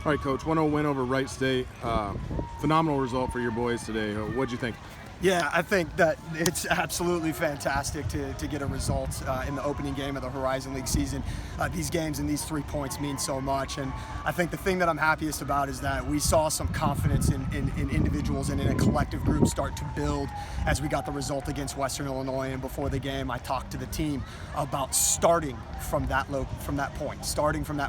All right, Coach, 1-0 win over Wright State. Phenomenal result for your boys today. What'd you think? Yeah, I think that it's absolutely fantastic to get a result in the opening game of the Horizon League season. These games and these 3 points mean so much, and I think the thing that I'm happiest about is that we saw some confidence in individuals and in a collective group start to build as we got the result against Western Illinois. And before the game, I talked to the team about starting from that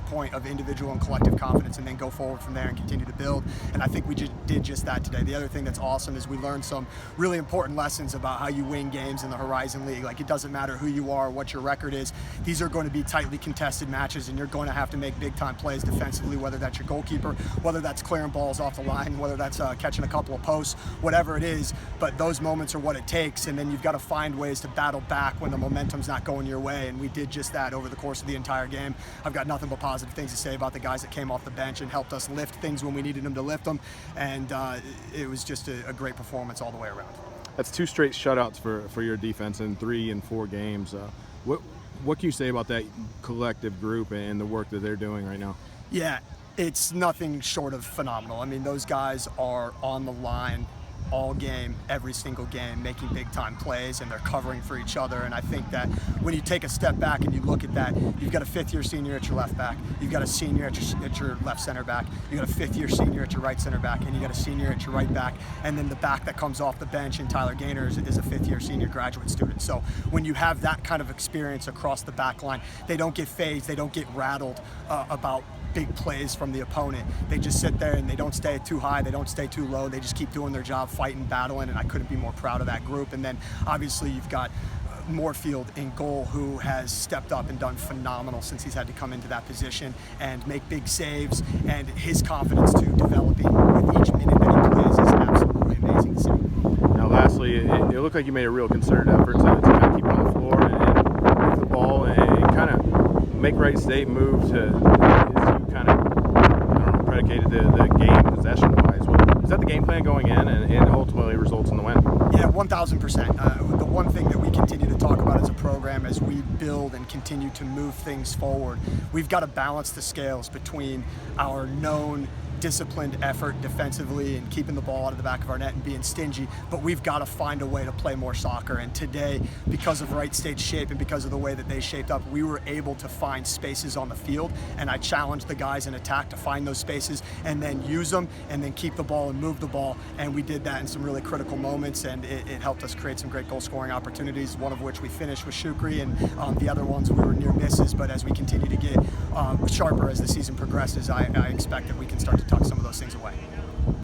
point of individual and collective confidence, and then go forward from there and continue to build. And I think we did just that today. The other thing that's awesome is we learned some really important lessons about how you win games in the Horizon League. Like, it doesn't matter who you are, what your record is. These are going to be tightly contested matches, and you're going to have to make big-time plays defensively, whether that's your goalkeeper, whether that's clearing balls off the line, whether that's catching a couple of posts, whatever it is. But those moments are what it takes, and then you've got to find ways to battle back when the momentum's not going your way, and we did just that over the course of the entire game. I've got nothing but positive things to say about the guys that came off the bench and helped us lift things when we needed them to lift them, and it was just a great performance all the way around. That's 2 straight shutouts for your defense in 3 and 4 games. What can you say about that collective group and the work that they're doing right now? Yeah, it's nothing short of phenomenal. I mean, those guys are on the line all game, every single game, making big-time plays, and they're covering for each other. And I think that when you take a step back and you look at that, you've got a 5th-year senior at your left back, you've got a senior at your left center back, you've got a 5th-year senior at your right center back, and you got a senior at your right back, and then the back that comes off the bench in Tyler Gaynor is a 5th-year senior graduate student. So when you have that kind of experience across the back line, they don't get phased, they don't get rattled about big plays from the opponent. They just sit there and they don't stay too high, they don't stay too low, they just keep doing their job, fighting, battling, and I couldn't be more proud of that group. And then obviously you've got Moorfield in goal, who has stepped up and done phenomenal since he's had to come into that position and make big saves, and his confidence too developing with each minute that he plays is absolutely amazing to see. Now lastly, it looked like you made a real concerted effort to kind of keep on the floor and move the ball and kind of make Wright State move to, as you kind of predicated the game possession-wise. Is that the game plan going in, and it ultimately results in the win? Yeah, 1,000%. The one thing that we continue to talk about as a program, as we build and continue to move things forward, we've got to balance the scales between our known disciplined effort defensively and keeping the ball out of the back of our net and being stingy, but we've got to find a way to play more soccer. And today, because of Wright State's shape and because of the way that they shaped up, we were able to find spaces on the field, and I challenged the guys in attack to find those spaces and then use them and then keep the ball and move the ball, and we did that in some really critical moments, and it helped us create some great goal scoring opportunities, one of which we finished with Shukri, and the other ones we were near misses. But as we continue to get sharper as the season progresses, I expect that we can start to tuck some of those things away.